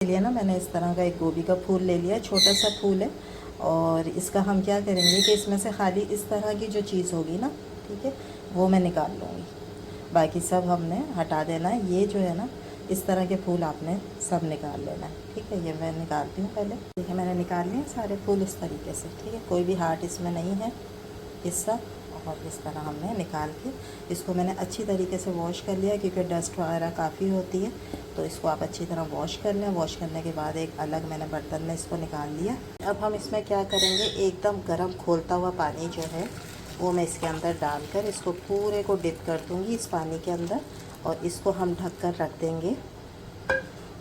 के लिए ना मैंने इस तरह का एक गोभी का फूल ले लिया, छोटा सा फूल है। और इसका हम क्या करेंगे कि इसमें से खाली इस तरह की जो चीज़ होगी ना, ठीक है, वो मैं निकाल लूँगी। बाकी सब हमने हटा देना है। ये जो है ना, इस तरह के फूल आपने सब निकाल लेना है, ठीक है। ये मैं निकालती हूँ पहले। ठीक है, मैंने निकाल लिए सारे फूल इस तरीके से, ठीक है। कोई भी हार्ट इसमें नहीं है हिस्सा। और इस तरह हमने निकाल के इसको मैंने अच्छी तरीके से वॉश कर लिया, क्योंकि डस्ट वगैरह काफ़ी होती है। तो इसको आप अच्छी तरह वॉश कर लें। वॉश करने के बाद एक अलग मैंने बर्तन में इसको निकाल लिया। अब हम इसमें क्या करेंगे, एकदम गर्म खोलता हुआ पानी जो है वो मैं इसके अंदर डालकर इसको पूरे को डिप कर दूँगी इस पानी के अंदर। और इसको हम ढक कर रख देंगे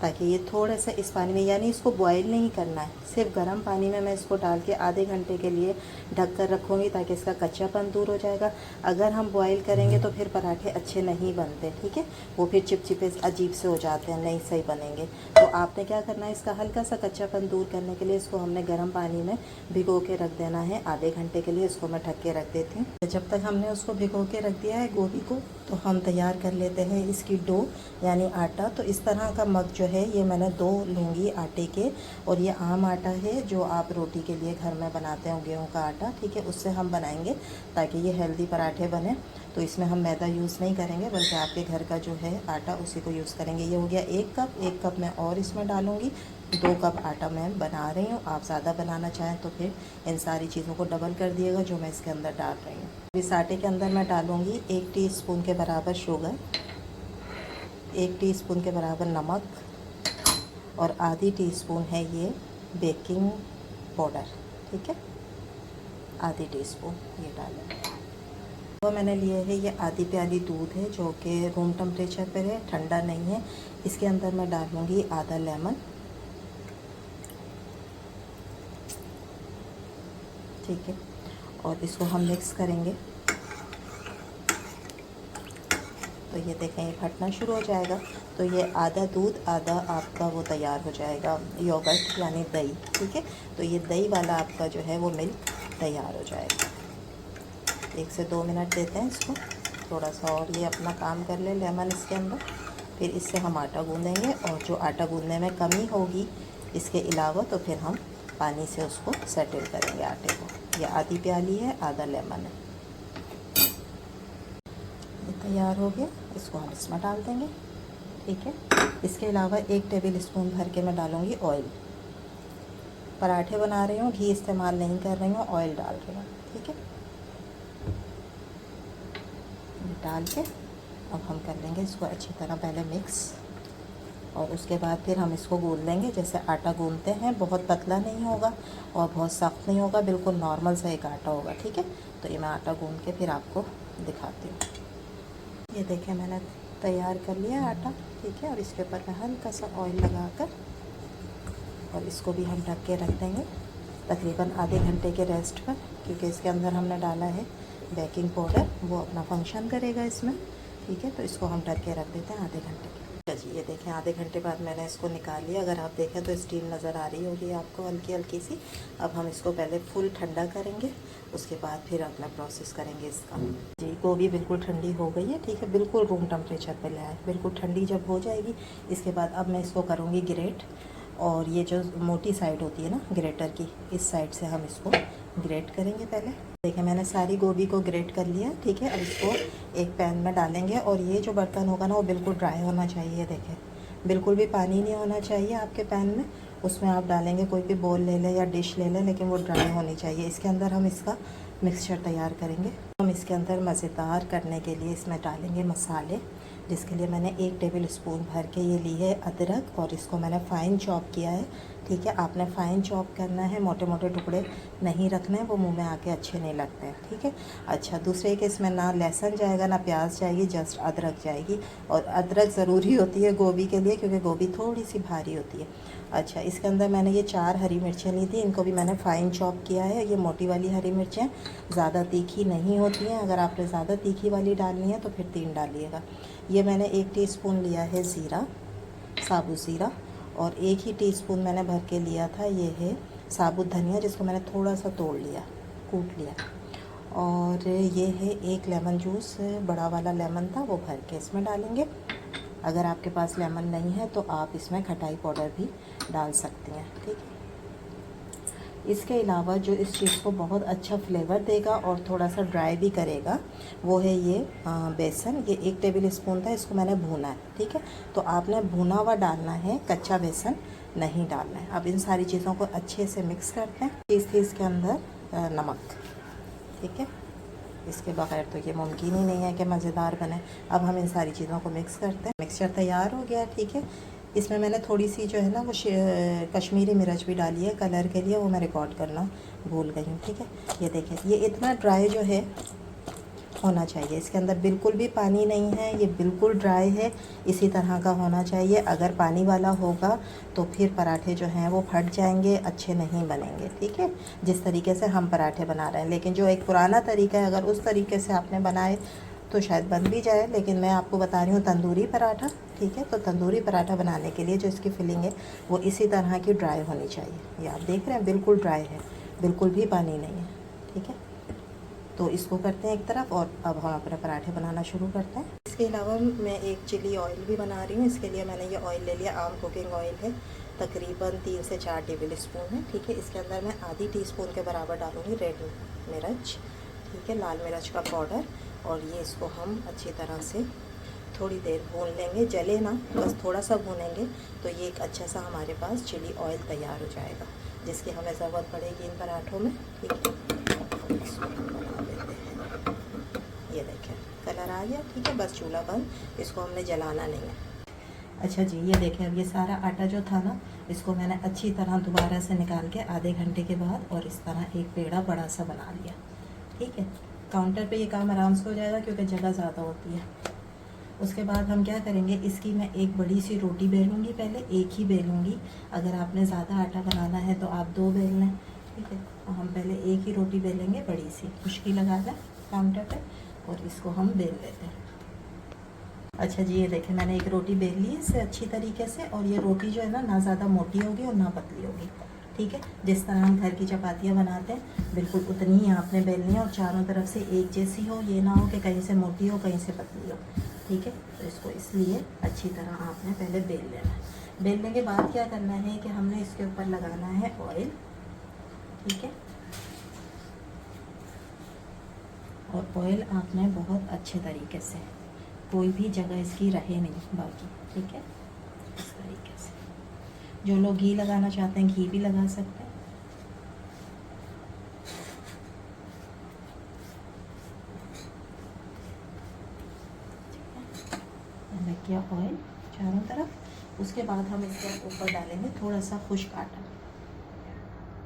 ताकि ये थोड़ा सा इस पानी में, यानी इसको बॉईल नहीं करना है, सिर्फ गर्म पानी में मैं इसको डाल के आधे घंटे के लिए ढक कर रखूँगी ताकि इसका कच्चापन दूर हो जाएगा। अगर हम बॉईल करेंगे तो फिर पराठे अच्छे नहीं बनते, ठीक है। वो फिर चिपचिपे अजीब से हो जाते हैं, नहीं सही बनेंगे। तो आपने क्या करना है, इसका हल्का सा कच्चापन दूर करने के लिए इसको हमने गर्म पानी में भिगो के रख देना है आधे घंटे के लिए। इसको मैं ढक के रख देती हूँ। जब तक हमने उसको भिगो के रख दिया है गोभी को, तो हम तैयार कर लेते हैं इसकी डो यानी आटा। तो इस तरह का मग जो है ये मैंने 2 लूँगी आटे के। और ये आम आटा है जो आप रोटी के लिए घर में बनाते हो, गेहूँ का आटा, ठीक है, उससे हम बनाएंगे ताकि ये हेल्दी पराठे बने। तो इसमें हम मैदा यूज़ नहीं करेंगे, बल्कि आपके घर का जो है आटा उसी को यूज़ करेंगे। ये हो गया 1 कप मैं और इसमें डालूँगी। 2 कप आटा मैं बना रही हूँ। आप ज़्यादा बनाना चाहें तो फिर इन सारी चीज़ों को डबल कर दिएगा जो मैं इसके अंदर डाल रही हूँ। इस आटे के अंदर मैं डालूँगी 1 टीस्पून के बराबर शुगर, 1 टीस्पून के बराबर नमक, और आधी टीस्पून है ये बेकिंग पाउडर, ठीक है, आधी टीस्पून ये डालें। तो मैंने लिए है ये आधी प्याली दूध है जो कि रूम टेम्परेचर पर है, ठंडा नहीं है। इसके अंदर मैं डालूँगी आधा लेमन, ठीक है, और इसको हम मिक्स करेंगे। तो ये देखें ये फटना शुरू हो जाएगा। तो ये आधा दूध आधा आपका वो तैयार हो जाएगा योगर्ट यानी दही, ठीक है। तो ये दही वाला आपका जो है वो मिल्क तैयार हो जाएगा। 1 से 2 मिनट देते हैं इसको थोड़ा सा, और ये अपना काम कर ले लेमन इसके अंदर। फिर इससे हम आटा गूँधेंगे, और जो आटा गूँधने में कमी होगी इसके अलावा तो फिर हम पानी से उसको सेटल करेंगे आटे को। ये आधी प्याली है, आधा लेमन है। तैयार हो गया, इसको हम इसमें डाल देंगे, ठीक है। इसके अलावा 1 टेबल स्पून भर के मैं डालूँगी ऑयल। पराठे बना रही हूँ, घी इस्तेमाल नहीं कर रही हूँ, ऑयल डाल रही हूँ, ठीक है। डाल के अब हम कर लेंगे इसको अच्छी तरह पहले मिक्स, और उसके बाद फिर हम इसको गूँध लेंगे जैसे आटा गूँधते हैं। बहुत पतला नहीं होगा और बहुत सख्त नहीं होगा, बिल्कुल नॉर्मल सा एक आटा होगा, ठीक है। तो ये मैं आटा गूँध के फिर आपको दिखाती हूँ। ये देखें मैंने तैयार कर लिया आटा, ठीक है। और इसके ऊपर मैं हल्का सा ऑयल लगाकर, और इसको भी हम ढक के रख देंगे तकरीबन आधे घंटे के रेस्ट पर, क्योंकि इसके अंदर हमने डाला है बेकिंग पाउडर, वो अपना फंक्शन करेगा इसमें, ठीक है। तो इसको हम ढक के रख देते हैं आधे घंटे के। जी ये देखें आधे घंटे बाद मैंने इसको निकाल लिया। अगर आप देखें तो स्टीम नज़र आ रही होगी आपको हल्की हल्की सी। अब हम इसको पहले फुल ठंडा करेंगे, उसके बाद फिर अगला प्रोसेस करेंगे इसका। जी गोभी बिल्कुल ठंडी हो गई है, ठीक है, बिल्कुल रूम टेम्परेचर पे लाए। बिल्कुल ठंडी जब हो जाएगी इसके बाद अब मैं इसको करूँगी ग्रेट। और ये जो मोटी साइड होती है ना ग्रेटर की, इस साइड से हम इसको ग्रेट करेंगे पहले। देखिए मैंने सारी गोभी को ग्रेट कर लिया, ठीक है। अब इसको एक पैन में डालेंगे, और ये जो बर्तन होगा ना वो बिल्कुल ड्राई होना चाहिए। देखें बिल्कुल भी पानी नहीं होना चाहिए आपके पैन में। उसमें आप डालेंगे कोई भी बोल ले लें या डिश ले लें, लेकिन वो ड्राई होनी चाहिए। इसके अंदर हम इसका मिक्सचर तैयार करेंगे। हम इसके अंदर मज़ेदार करने के लिए इसमें डालेंगे मसाले, जिसके लिए मैंने 1 टेबल स्पून भर के ये ली है अदरक, और इसको मैंने फ़ाइन चॉप किया है, ठीक है। आपने फ़ाइन चॉप करना है, मोटे मोटे टुकड़े नहीं रखने हैं, वो मुंह में आके अच्छे नहीं लगते हैं, ठीक है। अच्छा दूसरे के इसमें ना लहसुन जाएगा ना प्याज जाएगी, जस्ट अदरक जाएगी। और अदरक ज़रूरी होती है गोभी के लिए, क्योंकि गोभी थोड़ी सी भारी होती है। अच्छा इसके अंदर मैंने ये 4 हरी मिर्चें ली थी, इनको भी मैंने फ़ाइन चॉप किया है। ये मोटी वाली हरी मिर्चें ज़्यादा तीखी नहीं होती हैं, अगर आपने ज़्यादा तीखी वाली डालनी है तो फिर 3 डालिएगा। ये मैंने 1 टीस्पून लिया है ज़ीरा, साबुत ज़ीरा, और 1 ही टीस्पून मैंने भर के लिया था ये है साबुत धनिया, जिसको मैंने थोड़ा सा तोड़ लिया, कूट लिया। और ये है 1 लेमन जूस, बड़ा वाला लेमन था वो भर के इसमें डालेंगे। अगर आपके पास लेमन नहीं है तो आप इसमें खटाई पाउडर भी डाल सकती हैं, ठीक है। इसके अलावा जो इस चीज़ को बहुत अच्छा फ्लेवर देगा और थोड़ा सा ड्राई भी करेगा वो है ये बेसन। ये 1 टेबल स्पून था, इसको मैंने भूना है, ठीक है। तो आपने भुना हुआ डालना है, कच्चा बेसन नहीं डालना है। अब इन सारी चीज़ों को अच्छे से मिक्स करते हैं। चीज़ थी इसके अंदर नमक, ठीक है। इसके बगैर तो ये मुमकिन ही नहीं है कि मज़ेदार बने। अब हम इन सारी चीज़ों को मिक्स करते हैं। मिक्सचर तैयार हो गया, ठीक है। इसमें मैंने थोड़ी सी जो है ना वो कश्मीरी मिर्च भी डाली है कलर के लिए, वो मैं रिकॉर्ड करना भूल गई हूँ, ठीक है। ये देखिए, ये इतना ड्राई जो है होना चाहिए, इसके अंदर बिल्कुल भी पानी नहीं है, ये बिल्कुल ड्राई है, इसी तरह का होना चाहिए। अगर पानी वाला होगा तो फिर पराठे जो हैं वो फट जाएंगे, अच्छे नहीं बनेंगे, ठीक है। जिस तरीके से हम पराठे बना रहे हैं, लेकिन जो एक पुराना तरीका है, अगर उस तरीके से आपने बनाए तो शायद बन भी जाए, लेकिन मैं आपको बता रही हूँ तंदूरी पराठा, ठीक है। तो तंदूरी पराठा बनाने के लिए जो इसकी फिलिंग है वो इसी तरह की ड्राई होनी चाहिए। ये आप देख रहे हैं बिल्कुल ड्राई है, बिल्कुल भी पानी नहीं है, ठीक है। तो इसको करते हैं एक तरफ और अब हम अपने पराठे बनाना शुरू करते हैं। इसके अलावा मैं एक चिली ऑयल भी बना रही हूँ। इसके लिए मैंने ये ऑयल ले लिया, आम कुकिंग ऑयल है, तकरीबन 3 से 4 टेबल स्पून है, ठीक है। इसके अंदर मैं आधी टीस्पून के बराबर डालूँगी रेड मिर्च, ठीक है, लाल मिर्च का पाउडर। और ये इसको हम अच्छी तरह से थोड़ी देर भून लेंगे, जले ना, बस थोड़ा सा भूनेंगे तो ये एक अच्छा सा हमारे पास चिली ऑयल तैयार हो जाएगा, जिसकी हमें ज़रूरत पड़ेगी इन पराठों में, ठीक है। इसको बना देते हैं। ये देखें कलर आ गया, ठीक है। बस चूल्हा बंद, इसको हमने जलाना नहीं है। अच्छा जी, ये देखें, अब ये सारा आटा जो था ना, इसको मैंने अच्छी तरह दोबारा से निकाल के आधे घंटे के बाद और इस तरह एक पेड़ा बड़ा सा बना लिया, ठीक है। काउंटर पे ये काम आराम से हो जाएगा क्योंकि जगह ज़्यादा होती है। उसके बाद हम क्या करेंगे, इसकी मैं एक बड़ी सी रोटी बेलूँगी, पहले एक ही बेलूँगी। अगर आपने ज़्यादा आटा बनाना है तो आप 2 बेल लें, ठीक है। हम पहले एक ही रोटी बेलेंगे बड़ी सी, खुश्की लगा दें काउंटर पे और इसको हम बेल लेते हैं। अच्छा जी, ये देखें मैंने एक रोटी बेल ली इससे अच्छी तरीके से, और ये रोटी जो है ना ज़्यादा मोटी होगी और ना पतली होगी, ठीक है। जिस तरह हम घर की चपातियाँ बनाते हैं बिल्कुल उतनी ही आपने बेलनी है और चारों तरफ से एक जैसी हो, ये ना हो कि कहीं से मोटी हो कहीं से पतली हो, ठीक है। तो इसको इसलिए अच्छी तरह आपने पहले बेल लेना है। बेलने के बाद क्या करना है कि हमने इसके ऊपर लगाना है ऑयल, ठीक है। और ऑयल आपने बहुत अच्छे तरीके से, कोई भी जगह इसकी रहे नहीं बाकी, ठीक है। इस तरीके से जो लोग घी लगाना चाहते हैं घी भी लगा सकते हैं। लग गया ऑयल चारों तरफ। उसके बाद हम इसके ऊपर डालेंगे थोड़ा सा खुश्क आटा,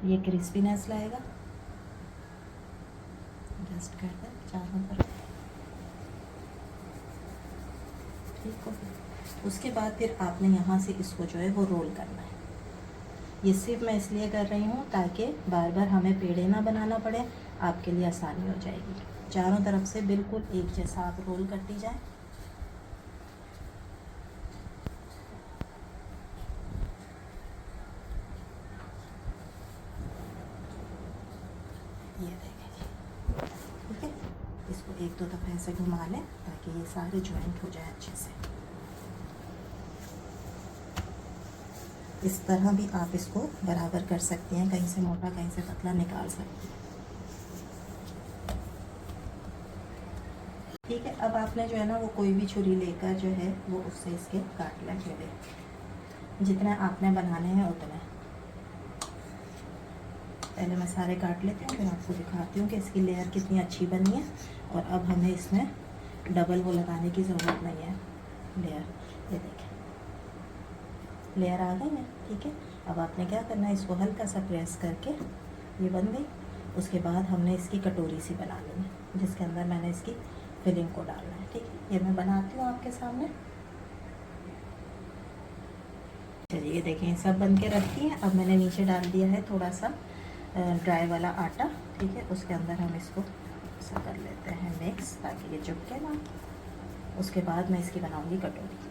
ये क्रिस्पीनेस लाएगा। जस्ट कर दें चारों तरफ, ठीक हो। उसके बाद फिर आपने यहाँ से इसको जो है वो रोल करना है। ये सिर्फ मैं इसलिए कर रही हूँ ताकि बार बार हमें पेड़े ना बनाना पड़े, आपके लिए आसानी हो जाएगी। चारों तरफ से बिल्कुल एक जैसा आप रोल करती जाएं। ये देखें, ठीक है। इसको 1-2 दफ़ा ऐसे घुमा लें ताकि ये सारे ज्वाइंट हो जाए अच्छे से। इस तरह भी आप इसको बराबर कर सकते हैं, कहीं से मोटा कहीं से पतला निकाल सकते हैं, ठीक है। अब आपने जो है ना वो कोई भी छुरी लेकर जो है वो उससे इसके काट लें, जितने आपने बनाने हैं उतने। पहले मैं सारे काट लेती हूँ फिर आपको दिखाती हूँ कि इसकी लेयर कितनी अच्छी बनी है। और अब हमें इसमें डबल वो लगाने की ज़रूरत नहीं है लेयर। ये देखें लेयर आ गई है, ठीक है। अब आपने क्या करना है, इसको हल्का सा प्रेस करके, ये बन गई। उसके बाद हमने इसकी कटोरी सी बना ली है जिसके अंदर मैंने इसकी फिलिंग को डालना है, ठीक है। ये मैं बनाती हूँ आपके सामने। चलिए ये देखें सब बन के रखी है। अब मैंने नीचे डाल दिया है थोड़ा सा ड्राई वाला आटा, ठीक है। उसके अंदर हम इसको ऐसा कर लेते हैं मिक्स ताकि ये चिपके ना। उसके बाद मैं इसकी बनाऊंगी कटोरी।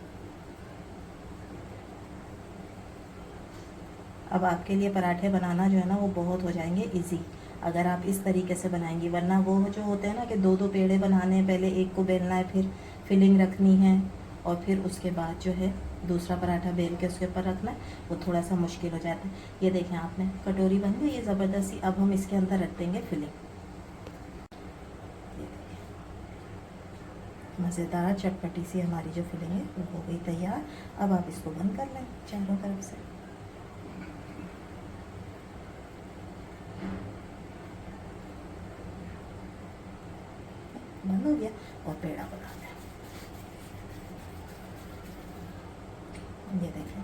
अब आपके लिए पराठे बनाना जो है ना वो बहुत हो जाएंगे इजी अगर आप इस तरीके से बनाएंगी। वरना वो जो होते हैं ना कि 2-2 पेड़े बनाने हैं, पहले एक को बेलना है फिर फिलिंग रखनी है, और फिर उसके बाद जो है दूसरा पराठा बेल के उसके ऊपर रखना है, वो थोड़ा सा मुश्किल हो जाता है। ये देखें आपने, कटोरी बन गई ये ज़बरदस्ती। अब हम इसके अंदर रख देंगे फिलिंग। मज़ेदार चटपटी सी हमारी जो फिलिंग है वो हो गई तैयार। अब आप इसको बंद कर लें चारों तरफ से। बंद हो गया और पेड़ा बना लें। ये देखें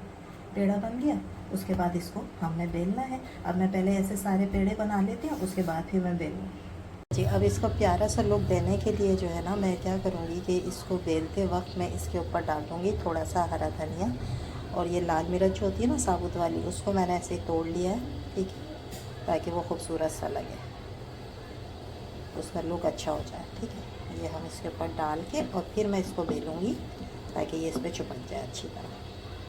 पेड़ा बन गया। उसके बाद इसको हमने बेलना है। अब मैं पहले ऐसे सारे पेड़े बना लेती हूँ, उसके बाद फिर मैं बेलूँगी जी। अब इसको प्यारा सा लुक देने के लिए जो है ना, मैं क्या करूँगी कि इसको बेलते वक्त मैं इसके ऊपर डाल दूँगी थोड़ा सा हरा धनिया, और ये लाल मिर्च होती है ना साबुत वाली, उसको मैंने ऐसे ही तोड़ लिया है, ठीक है, ताकि वो खूबसूरत सा लगे, उसका लुक अच्छा हो जाए, ठीक है। ये हम इसके ऊपर डाल के और फिर मैं इसको बेलूँगी ताकि ये इस पर चिपक जाए अच्छी तरह।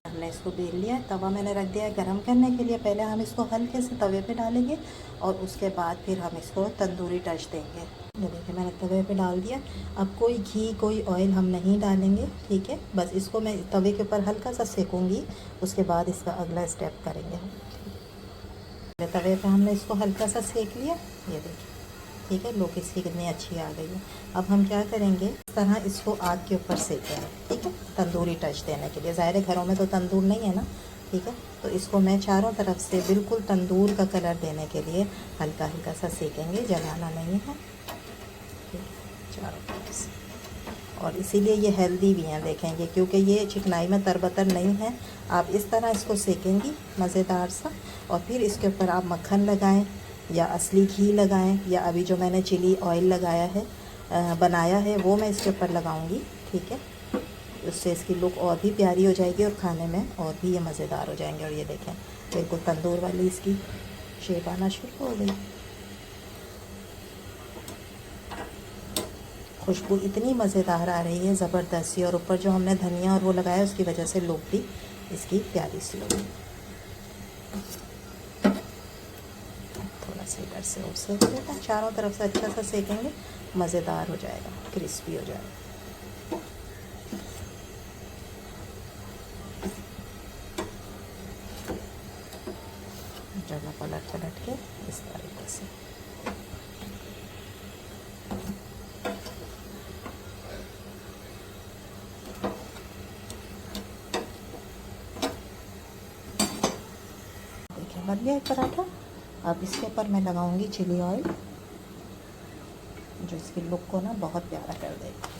हमने इसको बेल लिया। तवा मैंने रख दिया है गरम करने के लिए। पहले हम इसको हल्के से तवे पे डालेंगे और उसके बाद फिर हम इसको तंदूरी टच देंगे। ये देखिए मैंने तवे पे डाल दिया। अब कोई घी कोई ऑयल हम नहीं डालेंगे, ठीक है। बस इसको मैं तवे के ऊपर हल्का सा सेकूँगी, उसके बाद इसका अगला स्टेप करेंगे हम। तवे पे हमने इसको हल्का सा सेक लिया, ये देखिए, ठीक है। लोग इसकी कितनी अच्छी आ गई है। अब हम क्या करेंगे, इस तरह इसको आग के ऊपर सेकेंगे, ठीक है, तंदूरी टच देने के लिए। ज़ाहिर है घरों में तो तंदूर नहीं है ना, ठीक है। तो इसको मैं चारों तरफ से बिल्कुल तंदूर का कलर देने के लिए हल्का हल्का सा सेकेंगे, जलाना नहीं है, ठीक है, चारों तरफ से। और इसीलिए ये हेल्दी भी हैं, देखेंगे, क्योंकि ये चिकनाई में तरबतर नहीं है। आप इस तरह इसको सेकेंगी मज़ेदार सा, और फिर इसके ऊपर आप मक्खन लगाएं या असली घी लगाएं, या अभी जो मैंने चिली ऑयल लगाया है बनाया है वो मैं इसके ऊपर लगाऊंगी, ठीक है। उससे इसकी लुक और भी प्यारी हो जाएगी और खाने में और भी ये मज़ेदार हो जाएंगे। और ये देखें बिल्कुल तंदूर वाली इसकी शेप आना शुरू हो गई। खुशबू इतनी मज़ेदार आ रही है, ज़बरदस्ती। और ऊपर जो हमने धनिया और वो लगाया उसकी वजह से लुक भी इसकी प्यारी सी होगी। थोड़ा सा इधर से और सेक देते हैं, चारों तरफ से अच्छा सा सेकेंगे, मज़ेदार हो जाएगा, क्रिस्पी हो जाएगा। जब मैं पलट के इस तरीके से देखिए बन गया एक पराठा। अब इसके ऊपर मैं लगाऊंगी चिली ऑयल, जो इसकी लुक को ना बहुत प्यारा कर देगा।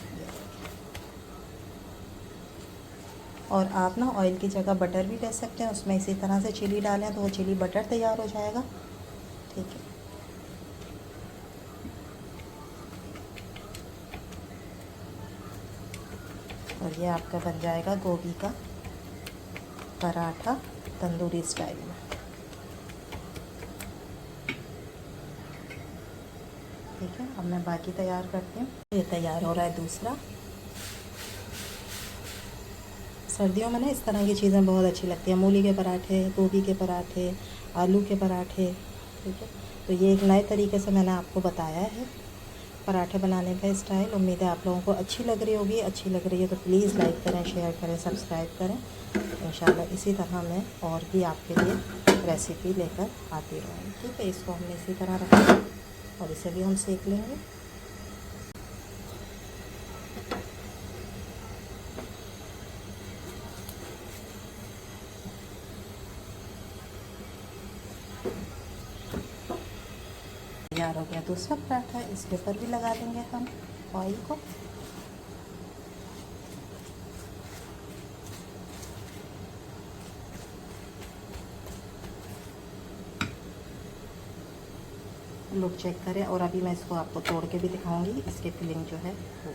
और आप ना ऑयल की जगह बटर भी ले सकते हैं, उसमें इसी तरह से चिली डालें तो वो चिली बटर तैयार हो जाएगा, ठीक है। और ये आपका बन जाएगा गोभी का पराठा तंदूरी स्टाइल में, ठीक है। अब मैं बाकी तैयार करती हूँ। ये तैयार हो रहा है दूसरा। सर्दियों में ना इस तरह की चीज़ें बहुत अच्छी लगती हैं, मूली के पराठे, गोभी के पराठे, आलू के पराठे, ठीक है। तो ये एक नए तरीके से मैंने आपको बताया है पराठे बनाने का स्टाइल। उम्मीद है आप लोगों को अच्छी लग रही होगी। अच्छी लग रही है तो प्लीज़ लाइक करें, शेयर करें, सब्सक्राइब करें। इंशाल्लाह इसी तरह मैं और भी आपके लिए रेसिपी लेकर आती रहूँगी, ठीक है। इसको हमने इसी तरह रखा और इसे भी हम सेक लेंगे। तैयार हो गया दूसरा पराठा। इसके ऊपर भी लगा देंगे हम ऑयल को। लुक चेक करें। और अभी मैं इसको आपको तोड़ के भी दिखाऊंगी, इसकी फिलिंग जो है वो।